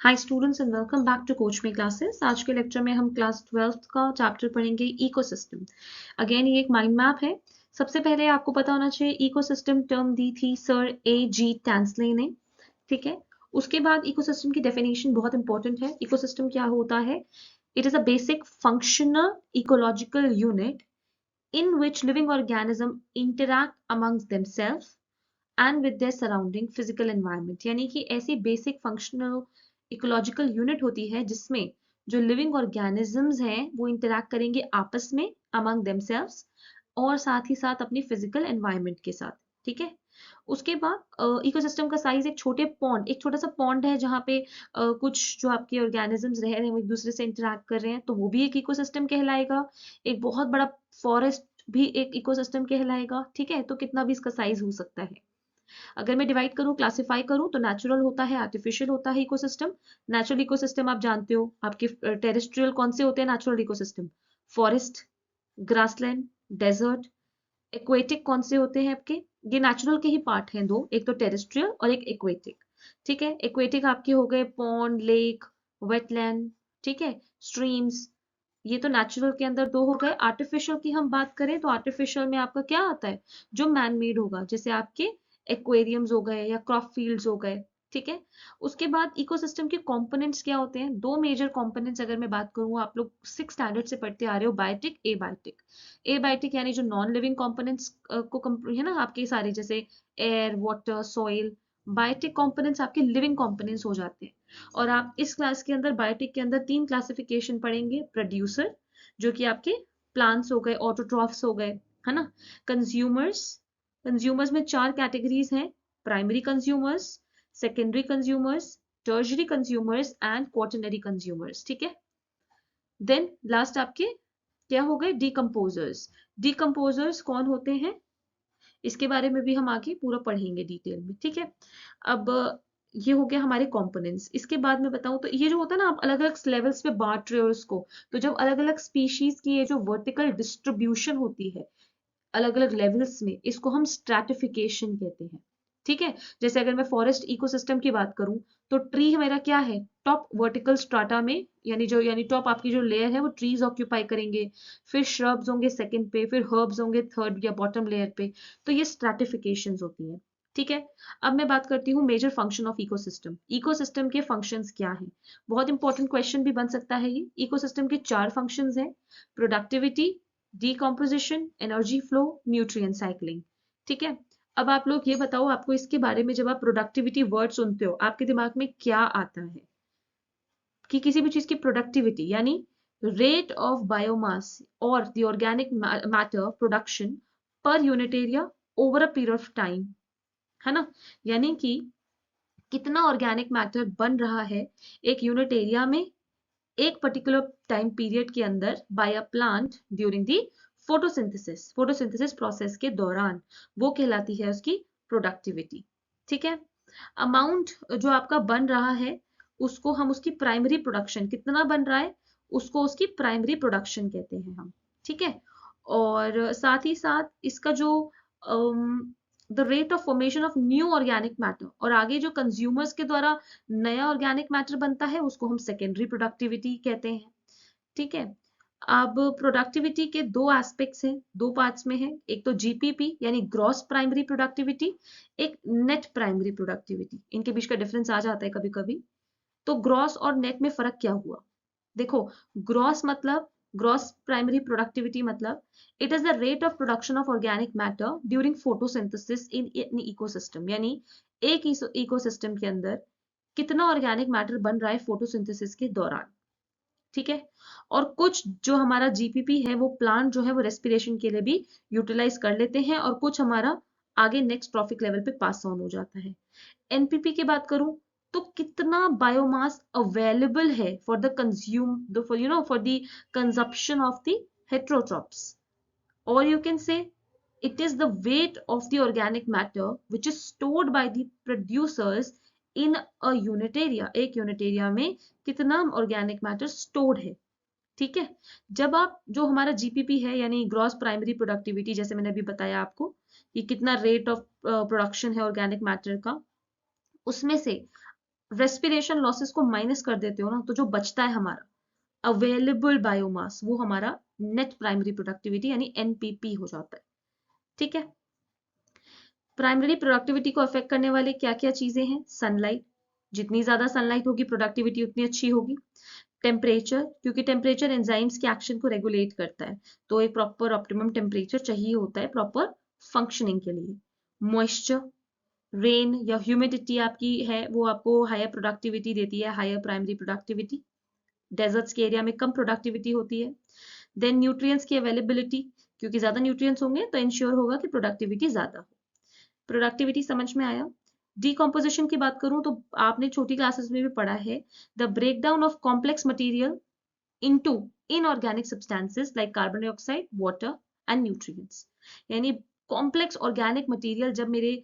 Hi students and welcome back to Coach Me classes. आज के lecture में हम क्लास 12th का चैप्टर पढ़ेंगे इकोसिस्टम। अगेन ये एक माइंड मैप है। सबसे पहले आपको पता होना चाहिए इकोसिस्टम टर्म दी थी सर A.G. टैंसले ने। ठीक है। उसके बाद इकोसिस्टम की डेफिनेशन बहुत इंपॉर्टेंट है। इकोसिस्टम क्या होता है? It is a basic functional ecological unit in which living organism interact amongst themselves and with their surrounding physical environment. यानी कि ऐसी बेसिक फंक्शनल इकोलॉजिकल यूनिट होती है जिसमें जो लिविंग ऑर्गेनिजम्स हैं वो इंटरैक्ट करेंगे आपस में अमंग देमसेल्व्स और साथ ही साथ अपनी फिजिकल एनवायरनमेंट के साथ। ठीक है। उसके बाद इकोसिस्टम का साइज एक छोटा सा पॉन्ड है जहाँ पे कुछ जो आपके ऑर्गेनिजम्स रह रहे हैं वो एक दूसरे से इंटरैक्ट कर रहे हैं, तो वो भी एक इकोसिस्टम कहलाएगा। एक बहुत बड़ा फॉरेस्ट भी एक इकोसिस्टम कहलाएगा। ठीक है। तो कितना भी इसका साइज हो सकता है। अगर मैं डिवाइड करूं, क्लासिफाई करूं, तो नेचुरल होता है, आर्टिफिशियल होता है इकोसिस्टम। नेचुरल इकोसिस्टम आप जानते हो, आपके टेरेस्ट्रियल कौन से होते हैं natural ecosystem? Forest, grassland, desert. Aquatic कौन से होते हैं आपके? ये नेचुरल के ही पार्ट हैं दो, एक तो टेरेस्ट्रियल और एक एक्वेटिक। ठीक है। एक्वेटिक आपके हो गए पॉन्ड, लेक, वेटलैंड। ठीक है। स्ट्रीम्स। ये तो नेचुरल के अंदर दो हो गए। आर्टिफिशियल की हम बात करें तो आर्टिफिशियल में आपका क्या आता है? जो मैन मेड होगा, जैसे आपके एक्वेरियम्स हो गए या क्रॉप फील्ड्स हो गए। ठीक है। उसके बाद इकोसिस्टम के कंपोनेंट्स क्या होते हैं? दो मेजर कंपोनेंट्स अगर मैं बात करूं, आप लोग 6 स्टैंडर्ड से पढ़ते आ रहे हो, बायोटिक, एबायोटिक। एबायोटिक यानी जो नॉन लिविंग कंपोनेंट्स को है ना, आपके सारे जैसे air, water, soil. Biotic components आपके लिविंग कंपोनेंट्स हो जाते हैं। और आप इस क्लास के अंदर बायोटिक के अंदर 3 क्लासिफिकेशन पढ़ेंगे। प्रोड्यूसर, जो कि आपके प्लांट्स हो गए, ऑटोट्रॉफ्स हो गए, है ना। कंज्यूमर्स, कंज्यूमर्स में 4 कैटेगरीज हैं। Primary consumers, secondary consumers, tertiary consumers and quaternary consumers. ठीक है। देन लास्ट आपके क्या हो गए? डिकम्पोजर्स। डिकम्पोजर्स कौन होते हैं, इसके बारे में भी हम आगे पूरा पढ़ेंगे डिटेल में। ठीक है। अब ये हो गया हमारे कंपोनेंट्स। इसके बाद में बताऊं तो ये जो होता है ना, आप अलग अलग लेवल्स पे बांट रहे हो इसको, तो जब अलग अलग स्पीशीज की ये जो वर्टिकल डिस्ट्रीब्यूशन होती है अलग अलग लेवल्स में, इसको हम स्ट्रैटिफिकेशन कहते हैं। ठीक है। जैसे अगर मैं फॉरेस्ट इकोसिस्टम की बात करूं, तो ट्री मेरा क्या है? टॉप वर्टिकल स्ट्राटा में, यानी टॉप आपकी जो लेयर है वो ट्रीज ऑक्यूपाई करेंगे। फिर श्रब्स होंगे सेकंड पे, फिर हर्ब्स होंगे थर्ड या बॉटम लेयर पे। तो ये स्ट्रैटिफिकेशंस होती हैं। ठीक है। अब मैं बात करती हूँ major function of ecosystem. Ecosystem के फंक्शंस क्या हैं? बहुत इंपॉर्टेंट क्वेश्चन भी बन सकता है ये। इकोसिस्टम के 4 फंक्शंस हैं। Productivity, decomposition, energy flow, nutrient cycling. ठीक है। अब आप लोग ये बताओ, आपको इसके बारे में जब आप प्रोडक्टिविटी वर्ड सुनते हो आपके दिमाग में क्या आता है? कि किसी भी चीज की प्रोडक्टिविटी यानी रेट ऑफ बायोमास और the organic matter production per unit area over a period of time, है ना। यानी कि कितना ऑर्गेनिक मैटर बन रहा है एक यूनिट एरिया में एक पर्टिकुलर टाइम पीरियड के अंदर by a plant during the photosynthesis process के दौरान, वो कहलाती है उसकी प्रोडक्टिविटी। ठीक है। अमाउंट जो आपका बन रहा है उसको हम उसकी प्राइमरी प्रोडक्शन, कितना बन रहा है उसको उसकी प्राइमरी प्रोडक्शन कहते हैं हम। ठीक है। और साथ ही साथ इसका जो the rate of formation of new organic matter, और आगे जो कंज्यूमर्स के द्वारा नया ऑर्गेनिक मैटर बनता है उसको हम सेकेंडरी प्रोडक्टिविटी कहते हैं। ठीक है। अब प्रोडक्टिविटी के दो एस्पेक्ट्स हैं, दो पार्ट्स में है। एक तो जीपीपी यानी ग्रॉस प्राइमरी प्रोडक्टिविटी, एक नेट प्राइमरी प्रोडक्टिविटी। इनके बीच का डिफरेंस आ जाता है कभी कभी। तो ग्रॉस और नेट में फर्क क्या हुआ? देखो, ग्रॉस मतलब, ग्रॉस प्राइमरी प्रोडक्टिविटी मतलब it is the rate of production of organic matter during photosynthesis in in ecosystem. यानी एक इकोसिस्टम के अंदर कितना ऑर्गेनिक मैटर बन रहा है फोटोसिंथेसिस के दौरान। ठीक है। और कुछ जो हमारा जीपीपी है वो प्लांट जो है वो रेस्पिरेशन के लिए भी यूटिलाइज कर लेते हैं, और कुछ हमारा आगे नेक्स्ट ट्रॉफिक लेवल पे पास ऑन हो जाता है। एनपीपी की बात करूं तो कितना बायोमास अवेलेबल है for the consume for for the consumption of the heterotrophs, or you can say it is the weight of the organic matter which is stored by the producers in a unit area। एक unit area में कितना organic matter stored है। ठीक है। जब आप जो हमारा जीपीपी है यानी ग्रॉस प्राइमरी प्रोडक्टिविटी, जैसे मैंने अभी बताया आपको कि कितना रेट ऑफ प्रोडक्शन है ऑर्गेनिक मैटर का, उसमें से रेस्पिरेशन लॉसेस को माइनस कर देते हो ना, तो जो बचता है हमारा अवेलेबल बायोमास, वो हमारा नेट प्राइमरी प्रोडक्टिविटी यानी एनपीपी हो जाता है। ठीक है, प्राइमरी प्रोडक्टिविटी को अफेक्ट करने वाले क्या क्या चीजें हैं? सनलाइट, जितनी ज्यादा सनलाइट होगी प्रोडक्टिविटी उतनी अच्छी होगी। टेम्परेचर, क्योंकि टेम्परेचर एंजाइम्स के एक्शन को रेगुलेट करता है, तो एक प्रॉपर ऑप्टिमम टेम्परेचर चाहिए होता है प्रॉपर फंक्शनिंग के लिए। मॉइस्चर, रेन या ह्यूमिडिटी आपकी है वो आपको हायर प्रोडक्टिविटी देती है, हायर प्राइमरी प्रोडक्टिविटी। डेजर्ट्स के एरिया में कम प्रोडक्टिविटी होती है। देन न्यूट्रिएंट्स की अवेलेबिलिटी, क्योंकि ज्यादा न्यूट्रिएंट्स होंगे तो इंश्योर होगा कि प्रोडक्टिविटी ज्यादा हो। प्रोडक्टिविटी समझ में आया। डिकम्पोजिशन की बात करूं तो आपने छोटी क्लासेस में भी पढ़ा है, the breakdown of complex material into inorganic substances like carbon dioxide, water and nutrients. यानी कॉम्प्लेक्स ऑर्गेनिक मटेरियल जब मेरे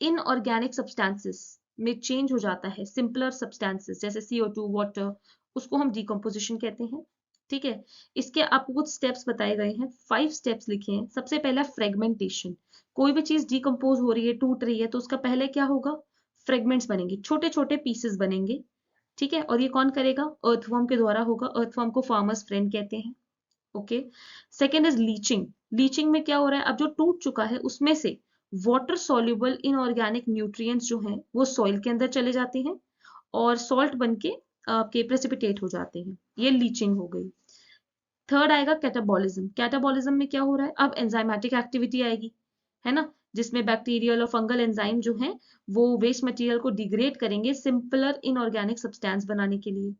इनऑर्गेनिक सब्सटेंसेस में चेंज हो जाता है, सिंपलर सब्सटेंसेस जैसे CO2, वाटर, उसको हम डिकम्पोजिशन कहते हैं। ठीक है, इसके आपको कुछ स्टेप्स बताए गए हैं, 5 स्टेप्स लिखे हैं। सबसे पहला फ्रेगमेंटेशन, कोई भी चीज डिकम्पोज हो रही है, टूट रही है, तो उसका पहले क्या होगा? फ्रेगमेंट्स बनेंगे, छोटे छोटे पीसेस बनेंगे। ठीक है, और ये कौन करेगा? अर्थवर्म के द्वारा होगा। अर्थवर्म को फार्मर्स फ्रेंड कहते हैं। Okay, second is leaching. Leaching में क्या हो रहा है? अब जो टूट चुका है उसमें से वाटर सॉल्युबल इनऑर्गेनिक न्यूट्रिएंट्स जो हैं वो सॉइल के अंदर चले जाते हैं और सॉल्ट बन के आपके प्रेसिपिटेट हो जाते हैं। ये लीचिंग हो गई। थर्ड आएगा कैटाबॉलिज्म। कैटाबॉलिज्म में क्या हो रहा है? अब एंजाइमेटिक एक्टिविटी आएगी, है ना, जिसमें बैक्टीरियल और फंगल एंजाइम जो हैं वो वेस्ट मटेरियल को डिग्रेड करेंगे सिंपलर इनऑर्गेनिक सब्सटेंस बनाने के लिए।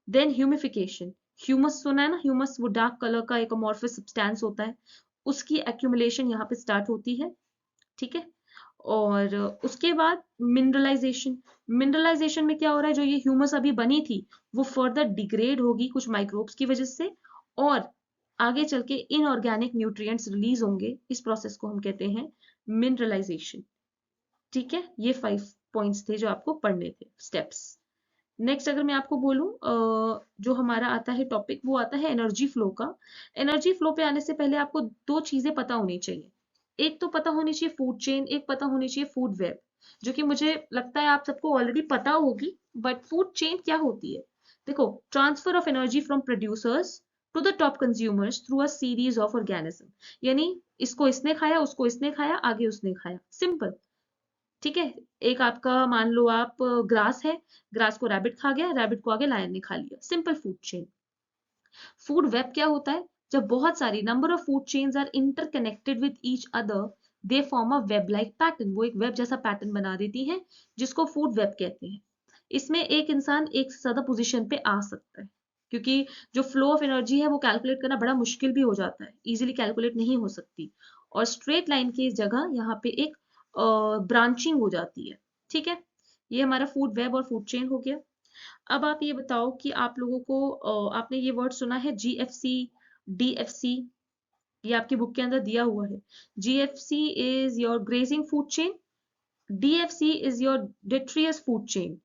देन ह्यूमिफिकेशन, ह्यूमस सुना है ना, ह्यूमस वो डार्क कलर का एक अमॉर्फस सब्सटेंस होता है, उसकी एक्यूमुलेशन यहाँ पे स्टार्ट होती है। ठीक है, और उसके बाद मिनरलाइजेशन। मिनरलाइजेशन में क्या हो रहा है? जो ये ह्यूमस अभी बनी थी वो फर्दर डिग्रेड होगी कुछ माइक्रोब्स की वजह से, और आगे चल के इनऑर्गेनिक न्यूट्रिएंट्स रिलीज होंगे। इस प्रोसेस को हम कहते हैं मिनरलाइजेशन। ठीक है, ये 5 पॉइंट्स थे जो आपको पढ़ने थे, स्टेप्स। नेक्स्ट अगर मैं आपको बोलूं, जो हमारा आता है टॉपिक वो आता है एनर्जी फ्लो का। एनर्जी फ्लो पे आने से पहले आपको 2 चीजें पता होनी चाहिए। एक तो पता होनी चाहिए फूड चेन, एक पता होनी चाहिए फूड वेब, जो कि मुझे लगता है आप सबको ऑलरेडी पता होगी। बट फूड चेन क्या होती है? देखो, transfer of energy from producers to the top consumers through a series of organism. यानी इसको इसने खाया, उसको इसने खाया, आगे उसने खाया, सिंपल। ठीक है, एक आपका मान लो आप ग्रास है, ग्रास को रैबिट खा गया, रैबिट को आगे लायन ने खा लिया, simple food chain. Food web क्या होता है? जब बहुत सारी number of food chains are interconnected with each other, they form a web like pattern. वो एक वेब जैसा पैटर्न बना देती है, जिसको फूड वेब कहते हैं। इसमें एक इंसान एक से ज्यादा पोजीशन पे आ सकता है, क्योंकि जो फ्लो ऑफ एनर्जी है वो कैलकुलेट करना बड़ा मुश्किल भी हो जाता है, इजीली कैलकुलेट नहीं हो सकती, और स्ट्रेट लाइन की जगह यहाँ पे एक ब्रांचिंग हो जाती है। ठीक है, ये हमारा फूड वेब और फूड चेन हो गया। अब आप ये बताओ कि आप लोगों को आपने ये वर्ड सुना है GFC, DFC? ये आपकी बुक के अंदर दिया हुआ है। GFC is your grazing food chain, DFC is your detritus food chain.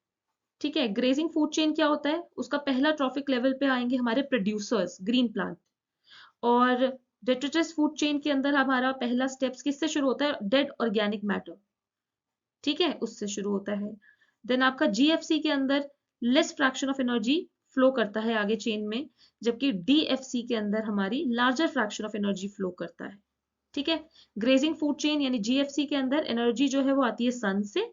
ठीक है, ग्रेजिंग फूड चेन क्या होता है? उसका पहला ट्रॉफिक लेवल पे आएंगे हमारे प्रोड्यूसर्स, ग्रीन प्लांट, और डेट्रियस फूड चेन के अंदर हमारा पहला स्टेप्स किससे शुरू होता है? Dead organic matter. ठीक है, उससे शुरू होता है। देन आपका GFC के अंदर less fraction of energy flow करता है आगे चेन में, जबकि DFC के अंदर हमारी larger fraction of energy flow करता है। ठीक है, ग्रेजिंग फूड चेन यानी GFC के अंदर एनर्जी जो है वो आती है सन से,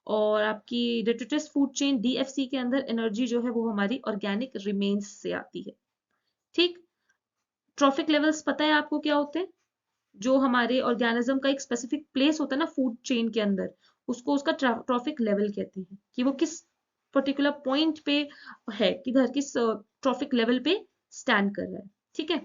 और आपकी डेट्रिटस फूड चेन DFC के अंदर एनर्जी जो है वो हमारी ऑर्गेनिक रिमेन्स से आती है। ठीक, ट्रॉफिक लेवल्स पता है आपको क्या होते हैं? जो हमारे ऑर्गेनिज्म का एक स्पेसिफिक प्लेस होता है ना फूड चेन के अंदर, उसको उसका ट्रॉफिक लेवल कहते हैं, कि वो किस पर्टिकुलर पॉइंट पे है, किधर किस ट्रॉफिक लेवल पे स्टैंड कर रहा है। ठीक है,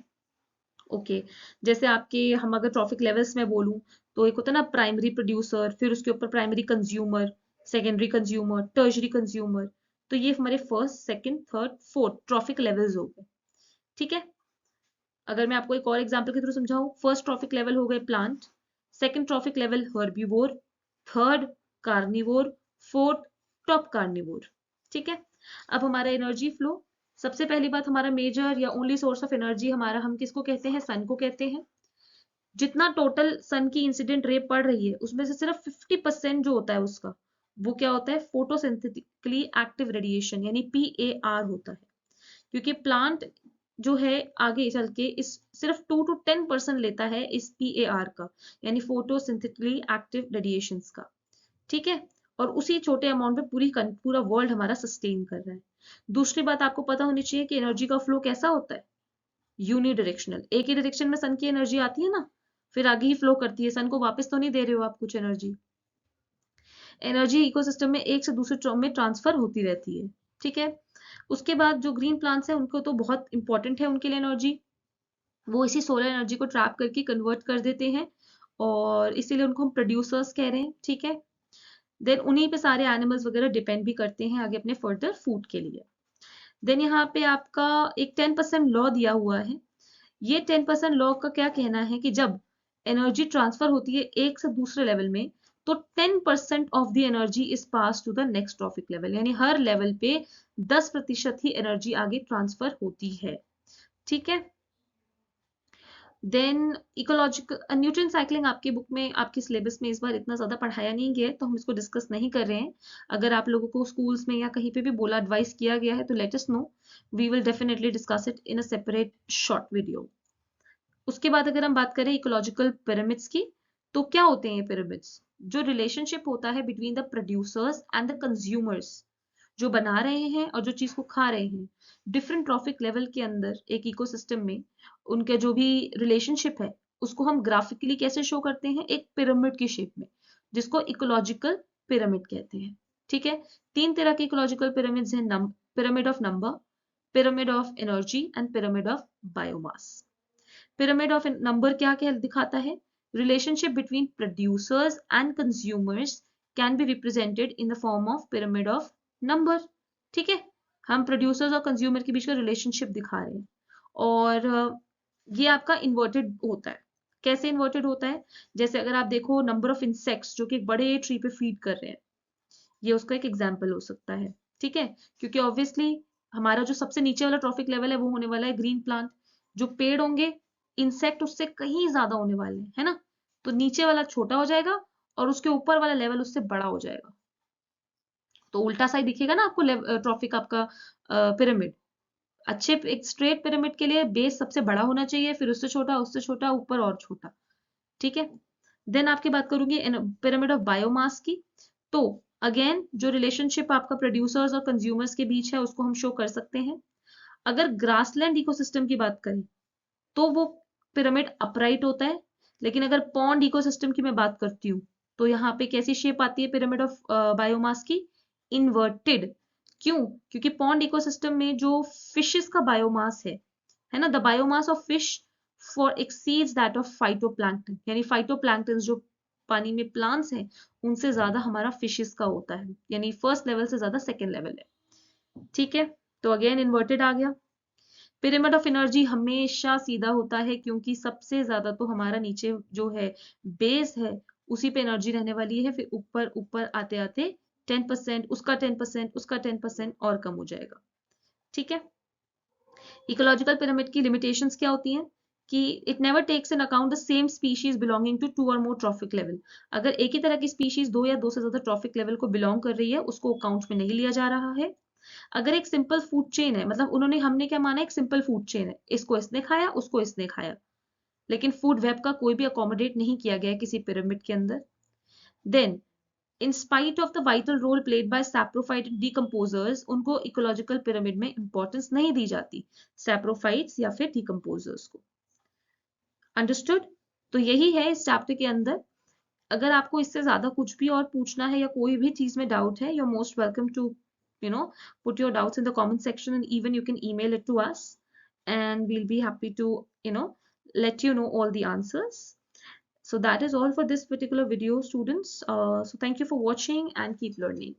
ओके। जैसे आपके हम अगर ट्रॉफिक लेवल्स में बोलूं, तो एक होता है ना प्राइमरी प्रोड्यूसर, फिर उसके ऊपर primary consumer, secondary consumer, tertiary consumer. तो ये हमारे first, second, third, fourth trophic levels हो गए। ठीक है, अगर मैं आपको एक और एग्जांपल के थ्रू समझाऊं, फर्स्ट ट्रॉफिक लेवल हो गए plant, second trophic level herbivore, third carnivore, fourth top carnivore. ठीक है, अब हमारा एनर्जी फ्लो, सबसे पहली बात, हमारा मेजर या ओनली सोर्स ऑफ एनर्जी हमारा हम किसको कहते हैं? सन को कहते हैं। जितना टोटल सन की इंसिडेंट रे पड़ रही है उसमें से सिर्फ 50% जो होता है उसका, वो क्या होता है, फोटोसिंथेटिकली एक्टिव रेडिएशन यानी PAR होता है। क्योंकि प्लांट जो है आगे चल के इस सिर्फ 2 to 10% लेता है इस PAR का, यानी फोटोसिंथेटिकली एक्टिव रेडिएशंस का, ठीक है। और उसी छोटे अमाउंट में पूरा वर्ल्ड हमारा सस्टेन कर रहा है। दूसरी बात आपको पता होनी चाहिए कि एनर्जी का फ्लो कैसा होता है, यूनिडायरेक्शनल। एक ही डायरेक्शन में सन की एनर्जी आती है ना, फिर आगे ही फ्लो करती है, सन को वापस तो नहीं दे रहे हो आप कुछ एनर्जी। एनर्जी इकोसिस्टम में एक से दूसरे में ट्रांसफर होती रहती है, ठीक है। उसके बाद जो ग्रीन प्लांट्स है उनको तो बहुत इंपॉर्टेंट है उनके लिए एनर्जी, वो इसी सोलर एनर्जी को ट्रैप करके कन्वर्ट कर देते हैं, और इसीलिए उनको हम प्रोड्यूसर्स कह रहे हैं, ठीक है। देन उन्हीं पे सारे एनिमल्स वगैरह डिपेंड भी करते हैं आगे अपने फर्दर फूड के लिए। देन यहाँ पे आपका एक 10% लॉ दिया हुआ है। ये 10% लॉ का क्या कहना है कि जब एनर्जी ट्रांसफर होती है एक से दूसरे लेवल में, तो 10% of the energy is pass to the next trophic level, यानी हर लेवल पे 10% ही एनर्जी आगे ट्रांसफर होती है, ठीक है। देन इकोलॉजिकल न्यूट्रिएंट साइक्लिंग आपकी बुक में, आपके सिलेबस में इस बार इतना ज्यादा पढ़ाया नहीं गया है, तो हम इसको डिस्कस नहीं कर रहे हैं। अगर आप लोगों को स्कूल्स में या कहीं पे भी बोला एडवाइस किया गया है तो let us know, we will definitely discuss it in a separate short video. उसके बाद अगर हम बात करें इकोलॉजिकल पिरामिड्स की, तो क्या होते हैं ये पिरामिड्स, जो रिलेशनशिप होता है between the producers and the consumers, जो बना रहे हैं और जो चीज को खा रहे हैं, डिफरेंट ट्रॉफिक लेवल के अंदर एक इकोसिस्टम में उनके जो भी रिलेशनशिप है, उसको हम ग्राफिकली कैसे शो करते हैं, एक पिरामिड की शेप में, जिसको इकोलॉजिकल पिरामिड कहते हैं, ठीक है। 3 तरह के इकोलॉजिकल पिरामिड्स हैं, pyramid of number, pyramid of energy and pyramid of biomass. Pyramid of number क्या क्या दिखाता है, relationship between producers and consumers can be represented in the form of pyramid of number, ठीक है। हम प्रोड्यूसर्स और consumer के बीच का रिलेशनशिप दिखा रहे हैं, और ये आपका इन्वर्टेड होता है। कैसे इन्वर्टेड होता है, जैसे अगर आप देखो नंबर ऑफ इंसेक्ट्स जो कि एक बड़े ट्री पे फीड कर रहे हैं, ये उसका एक एग्जाम्पल हो सकता है, ठीक है। क्योंकि ऑब्वियसली हमारा जो सबसे नीचे वाला ट्रॉफिक लेवल है वो होने वाला है ग्रीन प्लांट, जो पेड़ होंगे इंसेक्ट उससे कहीं ज्यादा होने वाले हैं, है ना। तो नीचे वाला छोटा हो जाएगा और उसके ऊपर वाला लेवल उससे बड़ा हो जाएगा, तो उल्टा सा ही दिखेगा ना आपको ट्रॉफिक आपका पिरामिड। अच्छे एक स्ट्रेट पिरामिड के लिए बेस सबसे बड़ा होना चाहिए, फिर उससे छोटा, ऊपर और छोटा, ठीक है। देन आपकी बात करूंगी पिरामिड ऑफ बायोमास की, तो अगेन जो रिलेशनशिप आपका प्रोड्यूसर्स और कंज्यूमर्स के बीच है उसको हम शो कर सकते हैं। अगर ग्रासलैंड इकोसिस्टम की बात करें तो वो पिरामिड अपराइट होता है, लेकिन अगर पॉन्ड इकोसिस्टम की मैं बात करती हूँ तो यहाँ पे कैसी शेप आती है पिरामिड ऑफ बायोमास की, इन्वर्टेड। क्यों, क्योंकि पॉन्ड इकोसिस्टम में जो फिशेस का बायोमास है ना, the biomass of fish for exceeds that of phytoplankton, यानी फाइटोप्लैंक्टन जो पानी में प्लांट्स हैं उनसे ज्यादा हमारा फिशेस का होता है, यानी फर्स्ट लेवल से ज्यादा सेकेंड लेवल है, ठीक है। तो अगेन इन्वर्टेड आ गया। पिरामिड ऑफ एनर्जी हमेशा सीधा होता है, क्योंकि सबसे ज्यादा तो हमारा नीचे जो है बेस है उसी पे एनर्जी रहने वाली है, फिर ऊपर ऊपर आते आते 10%, उसका 10%, उसका 10% और कम हो जाएगा, ठीक है। इकोलॉजिकल पिरामिड की लिमिटेशंस क्या होती हैं कि it never takes in account the same species belonging to 2 or more trophic level. अगर एक ही तरह की स्पीशीज 2 या 2 से ज्यादा ट्रॉफिक लेवल को बिलोंग कर रही है उसको अकाउंट में नहीं लिया जा रहा है। अगर एक सिंपल फूड चेन है, मतलब हमने क्या माना, एक सिंपल फूड चेन है, इसको इसने खाया उसको इसने खाया, लेकिन फूड वेब का कोई भी अकोमोडेट नहीं किया गया किसी पिरामिड के अंदर। Then in spite of the vital role played by saprophyte decomposers, उनको इकोलॉजिकल पिरामिड में इंपॉर्टेंस नहीं दी जाती, सैप्रोफाइट्स या फिर डिकम्पोजर्स को। अंडरस्टूड। तो यही है इस चैप्टर के अंदर। अगर आपको इससे ज्यादा कुछ भी और पूछना है या कोई भी चीज में डाउट है, you are most welcome to put your doubts in the comment section, and even you can email it to us, and we'll be happy to let you know all the answers. So that is all for this particular video, students. So thank you for watching and keep learning.